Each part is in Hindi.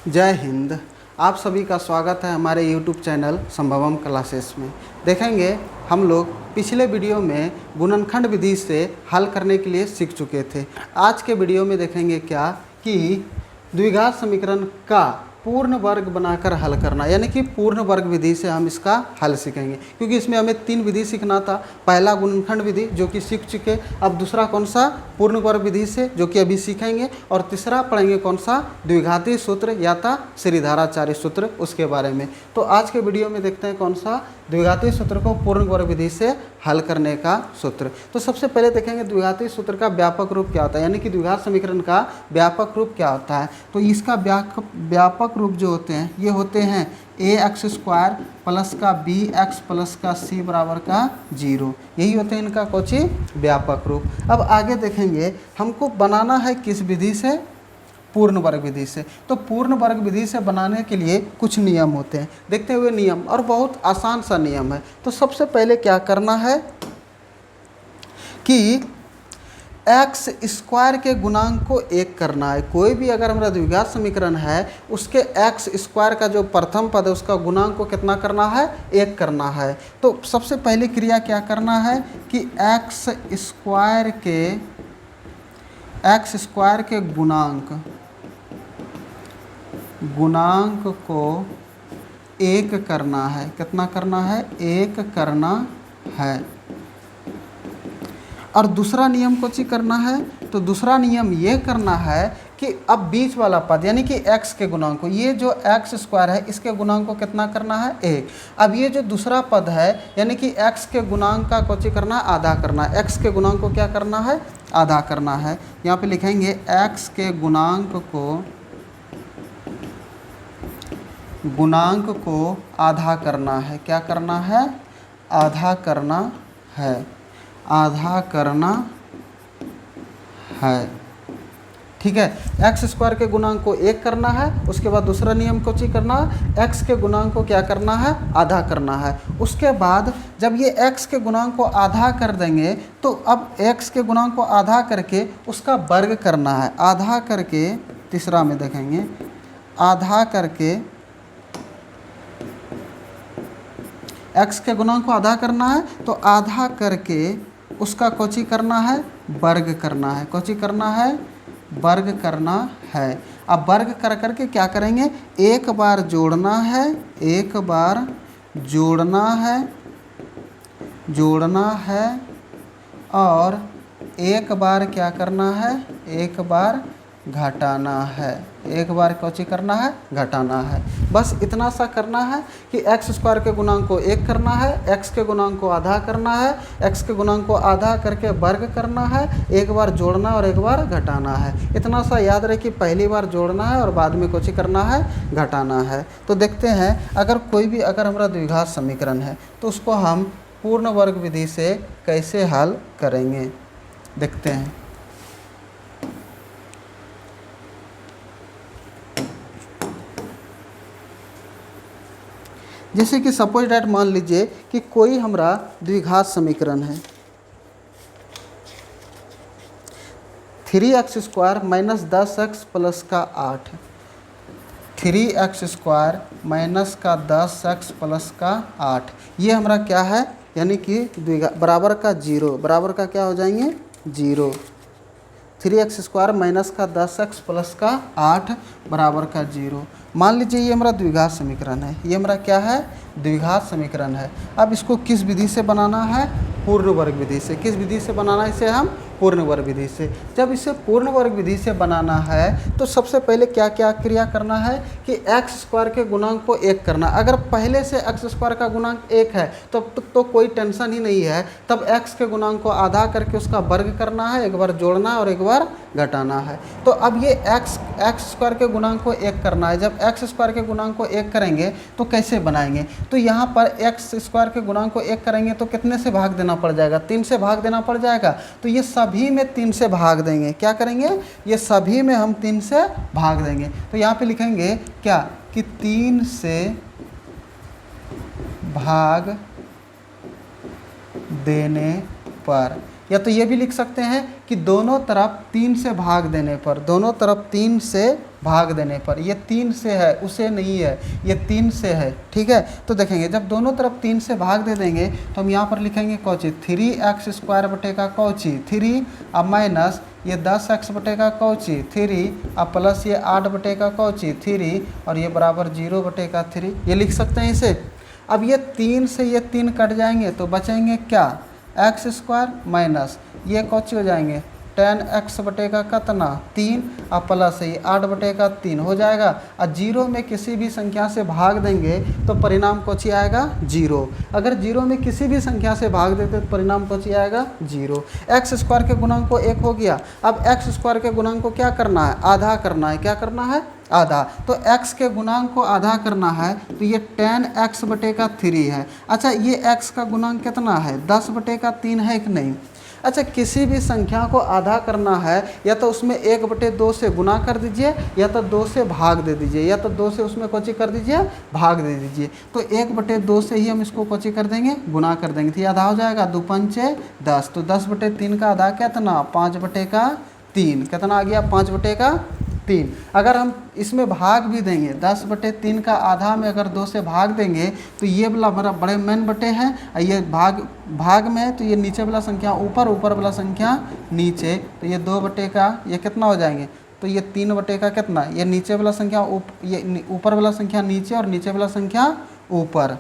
जय हिंद। आप सभी का स्वागत है हमारे YouTube चैनल संभवम क्लासेस में। देखेंगे हम लोग पिछले वीडियो में गुणनखंड विधि से हल करने के लिए सीख चुके थे। आज के वीडियो में देखेंगे क्या कि द्विघात समीकरण का पूर्ण वर्ग बनाकर हल करना, यानी कि पूर्ण वर्ग विधि से हम इसका हल सीखेंगे। क्योंकि इसमें हमें 3 विधि सीखना था। पहला गुणनखंड विधि जो कि सीख चुके, अब दूसरा कौन सा पूर्ण वर्ग विधि से जो कि अभी सीखेंगे, और तीसरा पढ़ेंगे कौन सा द्विघाती सूत्र या था श्रीधराचार्य सूत्र, उसके बारे में। तो आज के वीडियो में देखते हैं कौन सा द्विघाती सूत्र को पूर्ण वर्ग विधि से हल करने का सूत्र। तो सबसे पहले देखेंगे द्विघाती सूत्र का व्यापक रूप क्या होता है, यानी कि द्विघात समीकरण का व्यापक रूप क्या होता है। तो इसका व्यापक रूप जो होते हैं ये होते हैं ax स्क्वायर प्लस का bx प्लस का c बराबर का 0। यही होते हैं इनका कोची व्यापक रूप। अब आगे देखेंगे हमको बनाना है किस विधि से, पूर्ण वर्ग विधि से। तो पूर्ण वर्ग विधि से बनाने के लिए कुछ नियम होते हैं, देखते हुए नियम, और बहुत आसान सा नियम है। तो सबसे पहले क्या करना है कि एक्स स्क्वायर के गुणांक को 1 करना है। कोई भी अगर हमारा द्विघात समीकरण है उसके एक्स स्क्वायर का जो प्रथम पद है उसका गुणांक को कितना करना है, 1 करना है। तो सबसे पहली क्रिया क्या करना है कि एक्स स्क्वायर के गुणांक को 1 करना है। कितना करना है, 1 करना है। और दूसरा नियम को ची करना है, तो दूसरा नियम ये करना है कि अब बीच वाला पद यानी कि x के गुणांक को, ये जो एक्स स्क्वायर है इसके गुणांक को कितना करना है, 1। अब ये जो दूसरा पद है यानी कि x के गुणांक का कोची करना है, आधा करना है। x के गुणांक को क्या करना है, आधा करना है। यहाँ पे लिखेंगे x के गुणांक को आधा करना है। क्या करना है, आधा करना है, आधा करना है। ठीक है, एक्स स्क्वायर के गुणांक को 1 करना है। उसके बाद दूसरा नियम को ची करना है, एक्स के गुणांक को क्या करना है, आधा करना है। उसके बाद जब ये एक्स के गुणांक को आधा कर देंगे तो अब एक्स के गुणांक को आधा करके उसका वर्ग करना है। आधा करके, तीसरा में देखेंगे, आधा करके एक्स के गुणांक को आधा करना है, तो आधा करके उसका कोची करना है, वर्ग करना है। कोची करना है, वर्ग करना है। अब वर्ग कर करके क्या करेंगे, एक बार जोड़ना है, एक बार जोड़ना है और एक बार क्या करना है, एक बार घटाना है। एक बार कोची करना है, घटाना है। बस इतना सा करना है कि एक्स स्क्वायर के गुणांक को 1 करना है, एक्स के गुणांक को आधा करना है, एक्स के गुणांक को आधा करके वर्ग करना है, एक बार जोड़ना और एक बार घटाना है। इतना सा याद रहे कि पहली बार जोड़ना है और बाद में कोची करना है, घटाना है। तो देखते हैं अगर कोई भी अगर हमारा द्विघात समीकरण है तो उसको हम पूर्ण वर्ग विधि से कैसे हल करेंगे, देखते हैं। जैसे कि सपोज डैट मान लीजिए कि कोई हमारा द्विघात समीकरण है 3x square minus 10x plus का 8, 3x स्क्वायर माइनस का 10x प्लस का 8। ये हमारा क्या है, यानी कि बराबर का 0, बराबर का क्या हो जाएंगे, 0। 3x स्क्वायर माइनस का 10x प्लस का 8 बराबर का 0। मान लीजिए ये हमारा द्विघात समीकरण है, ये हमारा क्या है, द्विघात समीकरण है। अब इसको किस विधि से बनाना है, पूर्ण वर्ग विधि से। किस विधि से बनाना है इसे, हम पूर्ण वर्ग विधि से। जब इसे पूर्ण वर्ग विधि से बनाना है तो सबसे पहले क्या क्या क्रिया करना है कि एक्स स्क्वायर के गुणांक को 1 करना। अगर पहले से एक्स स्क्वायर का गुणांक 1 है तो कोई टेंशन ही नहीं है। तब एक्स के गुणांक को आधा करके उसका वर्ग करना है, एक बार जोड़ना है और एक बार घटाना है। तो अब ये एक्स स्क्वायर के गुणांक को 1 करना है। जब एक्स स्क्वायर के गुणांक को 1 करेंगे तो कैसे बनाएंगे, तो यहाँ पर एक्स स्क्वायर के गुणांक को 1 करेंगे तो कितने से भाग देना पड़ जाएगा, 3 से भाग देना पड़ जाएगा। तो ये सभी में 3 से भाग देंगे। क्या करेंगे, ये सभी में हम 3 से भाग देंगे। तो यहाँ पे लिखेंगे क्या कि 3 से भाग देने पर या तो ये भी लिख सकते हैं कि दोनों तरफ 3 से भाग देने पर, दोनों तरफ 3 से भाग देने पर, ये 3 से है उसे नहीं है, ये 3 से है, ठीक है। तो देखेंगे जब दोनों तरफ 3 से भाग दे देंगे तो हम यहाँ पर लिखेंगे कौची 3x² बटे का कौची 3 अब माइनस ये 10x बटे का कौची 3 अब प्लस ये 8 बटे का कौची 3 और ये बराबर 0 बटे का 3, ये लिख सकते हैं इसे। अब ये 3 से ये 3 कट जाएंगे तो बचेंगे क्या x² माइनस ये कौची हो जाएंगे 10x बटे का कितना 3 और प्लस ये 8 बटे का 3 हो जाएगा। और 0 में किसी भी संख्या से भाग देंगे तो परिणाम कौची आएगा 0। अगर 0 में किसी भी संख्या से भाग देते तो परिणाम कौची आएगा 0। x² के गुणांक को 1 हो गया। अब x² के गुणांक को क्या करना है आधा करना है, क्या करना है आधा। तो x के गुणांक को आधा करना है तो ये 10x बटे का 3 है। अच्छा ये x का गुणांक कितना है 10 बटे का 3 है कि नहीं। अच्छा किसी भी संख्या को आधा करना है या तो उसमें 1/2 से गुना कर दीजिए या तो 2 से भाग दे दीजिए, या तो 2 से उसमें कोची कर दीजिए भाग दे दीजिए। तो 1/2 से ही हम इसको कोची कर देंगे गुना कर देंगे, तो ये आधा हो जाएगा 2 पंचे 10। तो 10/3 का आधा कितना 5/3, कितना आ गया 5/3। अगर हम इसमें भाग भी देंगे 10/3 का आधा में अगर 2 से भाग देंगे तो ये वाला बड़ा बड़े मेन बटे हैं और ये भाग में है तो ये नीचे वाला संख्या ऊपर, ऊपर वाला संख्या नीचे, तो ये 2 बटे का ये कितना हो जाएंगे तो ये 3 बटे का कितना, ये नीचे वाला संख्या ये ऊपर वाला संख्या नीचे और नीचे वाला संख्या ऊपर।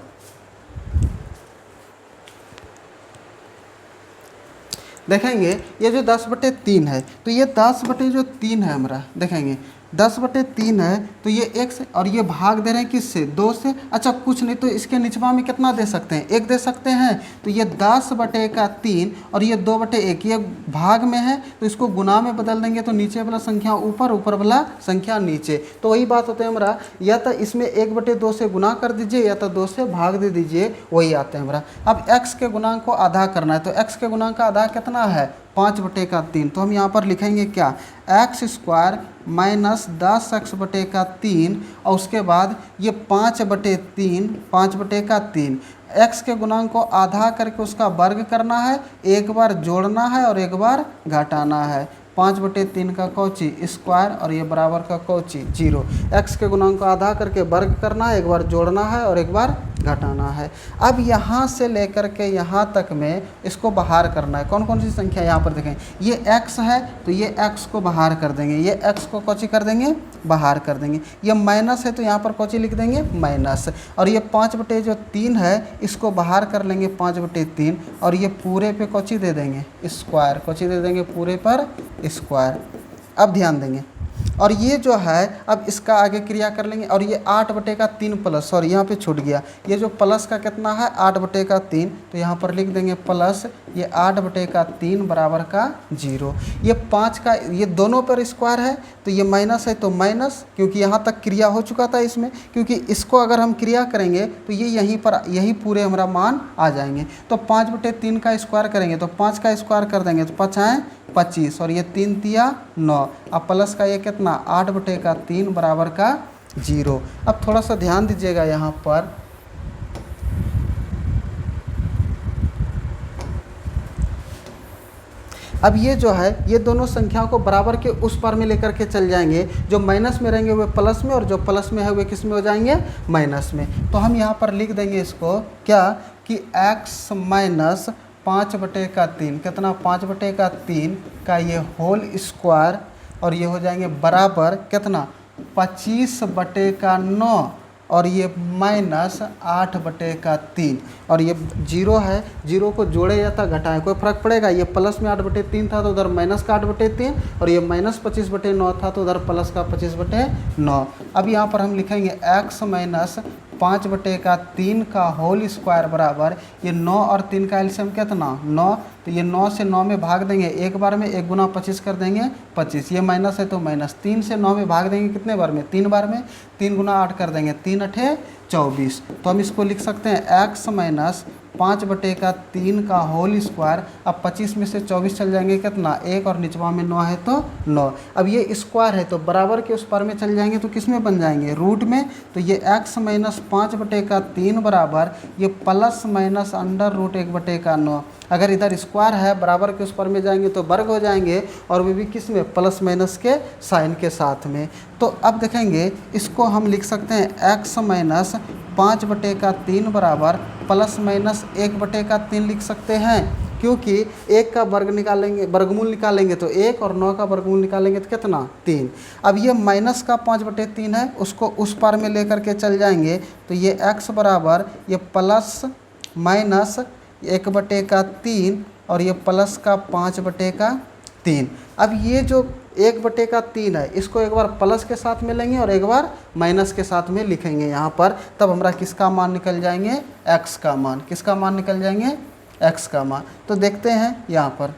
देखेंगे ये जो 10/3 है तो ये 10/3 है हमारा, देखेंगे 10/3 है तो ये 1 से और ये भाग दे रहे हैं किससे 2 से। अच्छा कुछ नहीं तो इसके निचवा में कितना दे सकते हैं 1 दे सकते हैं, तो ये 10/3 और ये 2/1 ये भाग में है तो इसको गुना में बदल देंगे तो नीचे वाला संख्या ऊपर, ऊपर वाला संख्या नीचे। तो वही बात होता है हमारा, या तो इसमें 1/2 से गुना कर दीजिए या तो 2 से भाग दे दीजिए, वही आते हैं हमारा। अब x के गुणांक को आधा करना है तो x के गुणांक का आधा कितना है 5/3। तो हम यहाँ पर लिखेंगे क्या x² माइनस 10x/3 और उसके बाद ये 5/3 5/3 x के गुणांक को आधा करके उसका वर्ग करना है, एक बार जोड़ना है और एक बार घटाना है। 5/3 का कौची स्क्वायर और ये बराबर का कौची 0। x के गुणांक को आधा करके वर्ग करना है, एक बार जोड़ना है और एक बार घटाना है। अब यहाँ से लेकर के यहाँ तक में इसको बाहर करना है। कौन कौन सी संख्या यहाँ पर देखें, ये x है तो ये x को बाहर कर देंगे, ये x को कौची कर देंगे बाहर कर देंगे। ये माइनस है तो यहाँ पर कौची लिख देंगे माइनस, और ये 5/3 है इसको बाहर कर लेंगे 5/3 और ये पूरे पे कौची दे देंगे स्क्वायर, कौची दे देंगे पूरे पर स्क्वायर। अब ध्यान देंगे और ये जो है अब इसका आगे क्रिया कर लेंगे और ये 8/3 प्लस, सॉरी यहाँ पे छूट गया, ये जो प्लस का कितना है 8/3 तो यहाँ पर लिख देंगे प्लस ये 8/3 बराबर का 0। ये 5 का ये दोनों पर स्क्वायर है तो ये माइनस है तो माइनस, क्योंकि यहाँ तक क्रिया हो चुका था इसमें, क्योंकि इसको अगर हम क्रिया करेंगे तो ये यहीं पर यही पूरे हमारा मान आ जाएंगे। तो 5/3 का स्क्वायर करेंगे तो 5 का स्क्वायर कर देंगे तो 5 है 25 और ये 3 तिया 9, अब प्लस का ये कितना 8/3 बराबर का 0। अब थोड़ा सा ध्यान दीजिएगा यहाँ पर, अब ये जो है ये दोनों संख्याओं को बराबर के उस पार में लेकर के चल जाएंगे, जो माइनस में रहेंगे वे प्लस में और जो प्लस में है वे किस में हो जाएंगे माइनस में। तो हम यहाँ पर लिख देंगे इसको क्या कि x माइनस 5/3 कितना 5/3 का ये होल स्क्वायर और ये हो जाएंगे बराबर कितना 25/9 और ये माइनस 8/3 और ये 0 है, 0 को जोड़े या था घटाएं कोई फर्क पड़ेगा। ये प्लस में 8/3 था तो उधर माइनस का 8/3 और ये माइनस 25/9 था तो उधर प्लस का 25/9। अब यहाँ पर हम लिखेंगे x माइनस 5/3 का होल स्क्वायर बराबर ये 9 और 3 का एलसीएम कितना 9, तो ये 9 से 9 में भाग देंगे एक बार में, 1 गुना 25 कर देंगे 25, ये माइनस है तो माइनस, 3 से 9 में भाग देंगे कितने बार में 3 बार में, 3 गुना 8 कर देंगे 3 अठे 24। तो हम इसको लिख सकते हैं x माइनस 5/3 का होल स्क्वायर। अब 25 में से 24 चल जाएंगे कितना 1 और निचवा में 9 है तो 9। अब ये स्क्वायर है तो बराबर के उस पर में चल जाएंगे तो किस में बन जाएंगे रूट में, तो ये x माइनस 5/3 बराबर ये प्लस माइनस अंडर रूट 1/9। अगर इधर स्क्वायर है बराबर के उस पर में जाएंगे तो वर्ग हो जाएंगे, और वो भी किस में, प्लस माइनस के साइन के साथ में। तो अब देखेंगे इसको हम लिख सकते हैं x माइनस 5/3 बराबर प्लस माइनस 1/3 लिख सकते हैं, क्योंकि 1 का वर्ग निकालेंगे, वर्गमूल निकालेंगे तो 1, और 9 का वर्गमूल निकालेंगे तो कितना, 3। अब ये माइनस का 5/3 है, उसको उस पार में लेकर के चल जाएंगे, तो ये x बराबर ये प्लस माइनस 1/3 और ये प्लस का 5/3। अब ये जो 1/3 है, इसको एक बार प्लस के साथ में लेंगे और एक बार माइनस के साथ में लिखेंगे यहाँ पर, तब हमारा किसका मान निकल जाएंगे, x का मान। किसका मान निकल जाएंगे, x का मान। तो देखते हैं यहाँ पर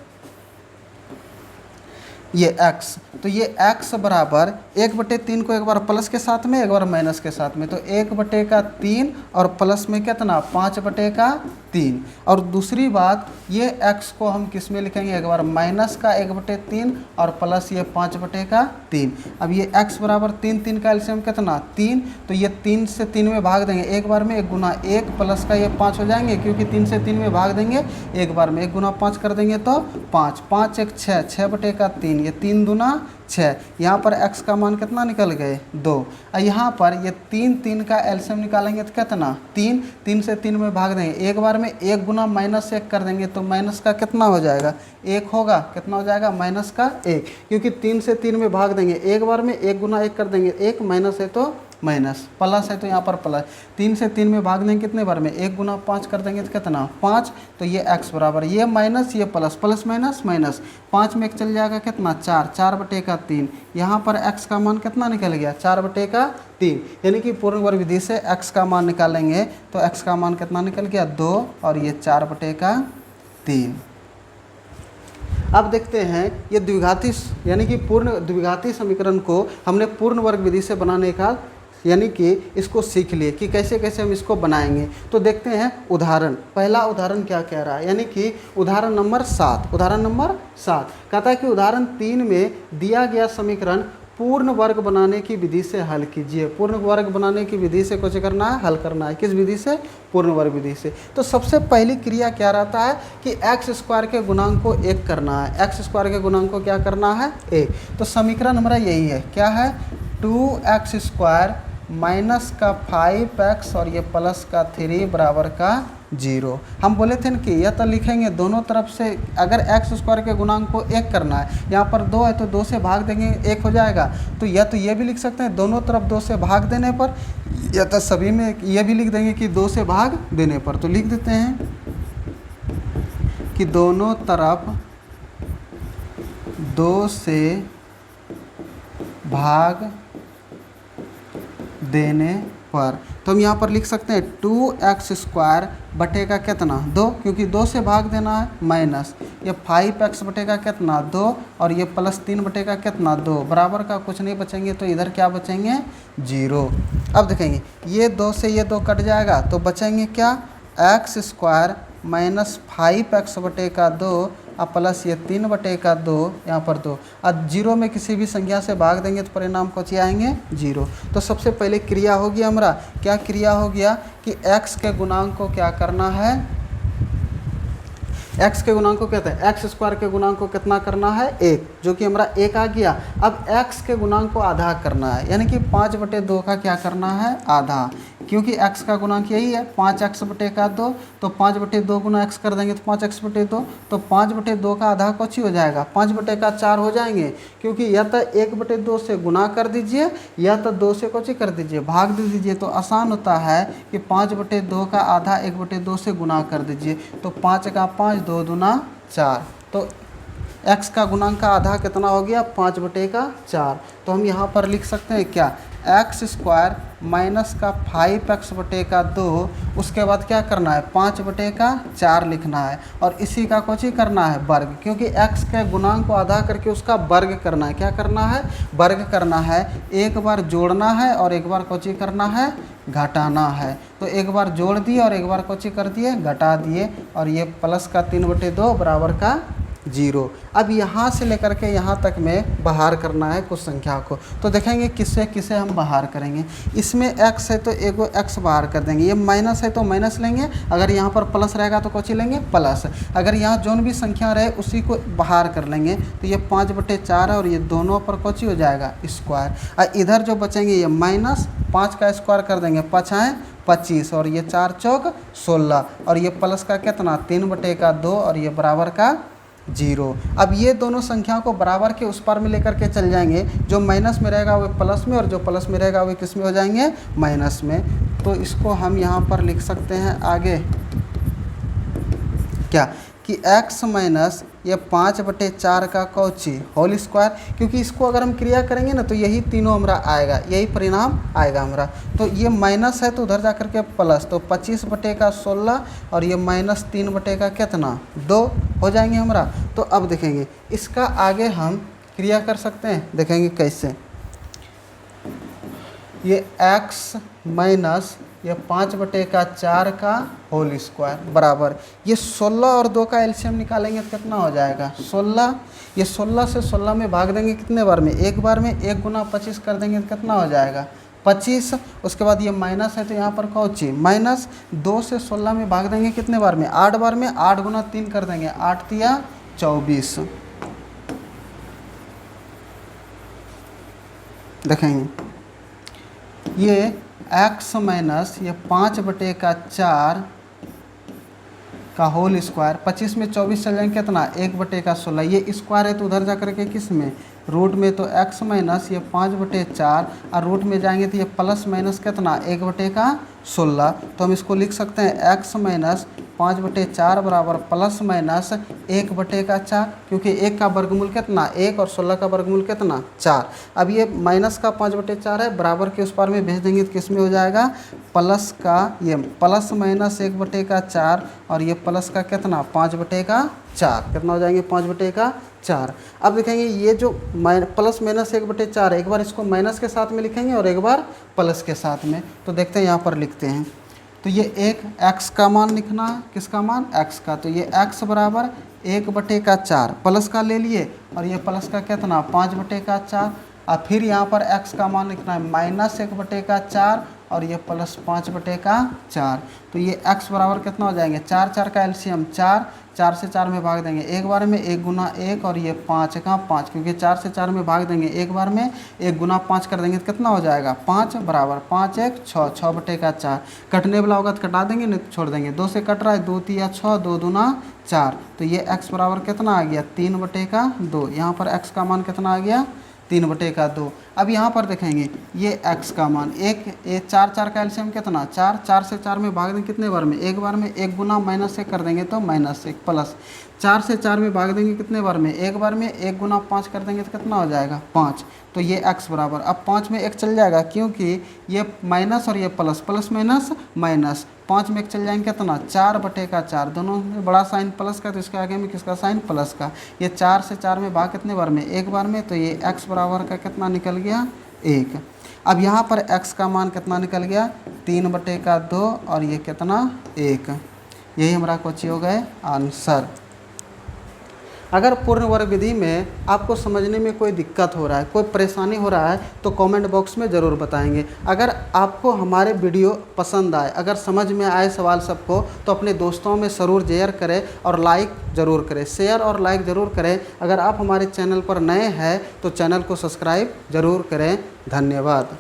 ये x, तो ये x बराबर 1/3 को एक बार प्लस के साथ में एक बार माइनस के साथ में, तो 1/3 और प्लस में कितना, 5/3। और दूसरी बात, ये x को हम किस में लिखेंगे, एक बार माइनस का 1/3 और प्लस ये 5/3। अब ये x बराबर 3, 3 का एलसीएम कितना, 3, तो ये 3 से 3 में भाग देंगे एक बार में, 1 गुना 1 प्लस का ये 5 हो जाएंगे, क्योंकि 3 से 3 में भाग देंगे एक बार में, 1 गुना 5 कर देंगे तो 5, 5 1 6, 6/3, ये 3 दूना 6। यहाँ पर x का मान कितना निकल गए, 2। और यहाँ पर ये 3, 3 का एलसीएम निकालेंगे तो कितना, 3, 3 से 3 में भाग देंगे एक बार में, 1 गुना -1 कर देंगे तो माइनस का कितना हो जाएगा, 1 होगा। कितना हो जाएगा, माइनस का 1, क्योंकि 3 से 3 में भाग देंगे एक बार में, 1 गुना 1 कर देंगे 1, माइनस है तो माइनस, प्लस है तो यहाँ पर प्लस। 3 से 3 में भाग देंगे कितने बार में, 1 गुना 5 कर देंगे तो कितना, 5। तो ये x बराबर, ये माइनस ये प्लस, प्लस माइनस माइनस, 5 में 1 चल जाएगा कितना, 4, 4/3। यहाँ पर x का मान कितना निकल गया, 4/3। यानी कि पूर्ण वर्ग विधि से x का मान निकालेंगे तो x का मान कितना निकल गया, 2, और ये 4/3। अब देखते हैं ये द्विघाती यानी कि पूर्ण द्विघाती समीकरण को हमने पूर्ण वर्ग विधि से बनाने का यानी कि इसको सीख लिए कि कैसे कैसे हम इसको बनाएंगे। तो देखते हैं उदाहरण, पहला उदाहरण क्या कह रहा है, यानी कि उदाहरण नंबर 7। उदाहरण नंबर 7 कहता है कि उदाहरण 3 में दिया गया समीकरण पूर्ण वर्ग बनाने की विधि से हल कीजिए। पूर्ण वर्ग बनाने की विधि से कुछ करना है, हल करना है। किस विधि से, पूर्ण वर्ग विधि से। तो सबसे पहली क्रिया क्या रहता है कि x² के गुणांक को 1 करना है। x² के गुणांक को क्या करना है, 1। तो समीकरण हमारा यही है, क्या है, 2x² माइनस का 5x और ये प्लस का 3 बराबर का 0। हम बोले थे ना कि यह तो लिखेंगे दोनों तरफ से, अगर x² के गुणांक को 1 करना है, यहाँ पर 2 है तो 2 से भाग देंगे 1 हो जाएगा। तो या तो ये भी लिख सकते हैं दोनों तरफ 2 से भाग देने पर, या तो सभी में ये भी लिख देंगे कि 2 से भाग देने पर। तो लिख देते हैं कि दोनों तरफ 2 से भाग देने पर। तो हम यहाँ पर लिख सकते हैं 2x² बटे का कितना, 2, क्योंकि 2 से भाग देना है, माइनस ये 5x बटे का कितना, 2, और ये प्लस 3 बटे का कितना, 2, बराबर का कुछ नहीं बचेंगे तो इधर क्या बचेंगे, 0। अब देखेंगे ये 2 से ये 2 कट जाएगा तो बचेंगे क्या, x² माइनस 5x बटे का 2 और प्लस ये 3 बटे का 2, यहाँ पर 2। अब 0 में किसी भी संख्या से भाग देंगे तो परिणाम कुछ आएंगे, 0। तो सबसे पहले क्रिया हो गया हमारा, क्या क्रिया हो गया कि x के गुणांक को क्या करना है, x के गुणांक को कहते हैं, x² के गुणांक को कितना करना है, 1, जो कि हमारा 1 आ गया। अब x के गुणांक को आधा करना है, यानी कि 5/2 का क्या करना है, आधा, क्योंकि x का गुणांक यही है 5x बटे का 2। तो 5/2 गुना x कर देंगे तो 5x/2, तो 5/2 का आधा कुछ ही हो जाएगा, 5/4 हो जाएंगे, क्योंकि या तो 1/2 से गुना कर दीजिए या तो 2 से कुछ ही कर दीजिए, भाग दे दीजिए। तो आसान होता है कि 5/2 का आधा 1/2 से गुना कर दीजिए, तो 5 का 5, 2 दूना 4। तो x का गुणांक का आधा कितना हो गया, 5/4। तो हम यहाँ पर लिख सकते हैं क्या, x² माइनस का 5x बटे का 2, उसके बाद क्या करना है, 5/4 लिखना है, और इसी का कुछ ही करना है वर्ग, क्योंकि x के गुणांक को आधा करके उसका वर्ग करना है। क्या करना है, वर्ग करना है। एक बार जोड़ना है और एक बार कुछ ही करना है, घटाना है। तो एक बार जोड़ दिए और एक बार कुछ ही कर दिए, घटा दिए, और ये प्लस का 3/2 बराबर का 0। अब यहाँ से लेकर के यहाँ तक में बाहर करना है कुछ संख्या को, तो देखेंगे किससे किसे हम बाहर करेंगे। इसमें x है तो एगो x बाहर कर देंगे, ये माइनस है तो माइनस लेंगे, अगर यहाँ पर प्लस रहेगा तो कौची लेंगे प्लस, अगर यहाँ जोन भी संख्या रहे उसी को बाहर कर लेंगे। तो ये 5/4 है और ये दोनों पर कौची हो जाएगा स्क्वायर, और इधर जो बचेंगे ये माइनस 5 का स्क्वायर कर देंगे, 5 है 25 और ये 4 चौक 16 और ये प्लस का कितना 3/2 और ये बराबर का 0। अब ये दोनों संख्या को बराबर के उस पार में लेकर के चल जाएंगे, जो माइनस में रहेगा वो प्लस में और जो प्लस में रहेगा वो किस में हो जाएंगे माइनस में। तो इसको हम यहाँ पर लिख सकते हैं आगे क्या कि x माइनस ये 5/4 का कौची होल स्क्वायर, क्योंकि इसको अगर हम क्रिया करेंगे ना तो यही तीनों हमारा आएगा, यही परिणाम आएगा हमारा। तो ये माइनस है तो उधर जा कर के प्लस, तो 25/16 और ये -3 का कितना 2 हो जाएंगे हमारा। तो अब देखेंगे इसका आगे हम क्रिया कर सकते हैं, देखेंगे कैसे। ये x माइनस ये 5/4 का होल स्क्वायर बराबर ये 16 और 2 का एलसीएम निकालेंगे तो कितना हो जाएगा 16। ये 16 से 16 में भाग देंगे कितने बार में, एक बार में, 1 गुना 25 कर देंगे तो कितना हो जाएगा 25। उसके बाद ये माइनस है तो यहाँ पर कौची माइनस 2 से 16 में भाग देंगे कितने बार में, 8 बार में, 8 गुना 3 कर देंगे, 8 तिया 24। देखेंगे ये x माइनस ये 5/4 का होल स्क्वायर, 25 में 24 चल जाएंगे कितना 1/16, ये स्क्वायर है तो उधर जा करके किस में रूट में, तो x माइनस ये 5/4 और रूट में जाएंगे तो ये प्लस माइनस कितना 1/16। तो हम इसको लिख सकते हैं x माइनस 5/4 बराबर प्लस माइनस 1/4, क्योंकि 1 का वर्गमूल कितना 1 और 16 का वर्गमूल कितना 4। अब ये माइनस का 5/4 है, बराबर के उस पार में भेज देंगे तो किस में हो जाएगा प्लस का ये प्लस माइनस 1/4 और ये प्लस का कितना 5/4, कितना हो जाएंगे 5/4। अब देखेंगे ये जो प्लस माइनस 1/4 है, एक बार इसको माइनस के साथ में लिखेंगे और एक बार प्लस के साथ में। तो देखते हैं यहाँ पर लिखते हैं, तो ये एक x का मान लिखना है, किसका मान x का, तो ये x बराबर 1/4 प्लस का ले लिए और ये प्लस का कितना 5/4 और फिर यहाँ पर x का मान लिखना है माइनस 1/4 और ये प्लस 5/4। तो ये x बराबर कितना हो जाएंगे 4, 4 का एलसीएम 4, 4 से 4 में भाग देंगे एक बार में, 1 गुना 1 और ये 5 का 5, क्योंकि 4 से 4 में भाग देंगे एक बार में, 1 गुना 5 कर देंगे तो कितना हो जाएगा 5 बराबर 5 1 6, 6/4। कटने वाला होगा तो कटा देंगे नहीं तो छोड़ देंगे, 2 से कट रहा है 2 तिया 6, 2 दूना 4। तो ये x बराबर कितना आ गया 3/2। यहाँ पर x का मान कितना आ गया 3/2। अब यहाँ पर देखेंगे ये x का मान एक 4, 4 का एलसीएम कितना 4, 4 से 4 में भाग देंगे कितने बार में, एक बार में, 1 गुना माइनस 1 कर देंगे तो -1 प्लस 4 से 4 में भाग देंगे कितने बार में, एक बार में, 1 गुना 5 कर देंगे तो कितना हो जाएगा 5। तो ये x बराबर, अब 5 में 1 चल जाएगा क्योंकि ये माइनस और ये प्लस, प्लस माइनस माइनस, 5 में 1 चल जाएंगे कितना 4/4, दोनों में बड़ा साइन प्लस का तो इसके आगे में किसका साइन प्लस का। ये 4 से 4 में भाग कितने बार में, एक बार में, तो ये x बराबर का कितना निकल गया 1। अब यहाँ पर x का मान कितना निकल गया 3/2 और ये कितना 1। यही हमारा क्वेश्चन हो गए आंसर। अगर पूर्ण वर्ग विधि में आपको समझने में कोई दिक्कत हो रहा है, कोई परेशानी हो रहा है तो कमेंट बॉक्स में ज़रूर बताएंगे। अगर आपको हमारे वीडियो पसंद आए, अगर समझ में आए सवाल सबको, तो अपने दोस्तों में ज़रूर शेयर करें और लाइक ज़रूर करें, शेयर और लाइक ज़रूर करें। अगर आप हमारे चैनल पर नए हैं तो चैनल को सब्सक्राइब ज़रूर करें। धन्यवाद।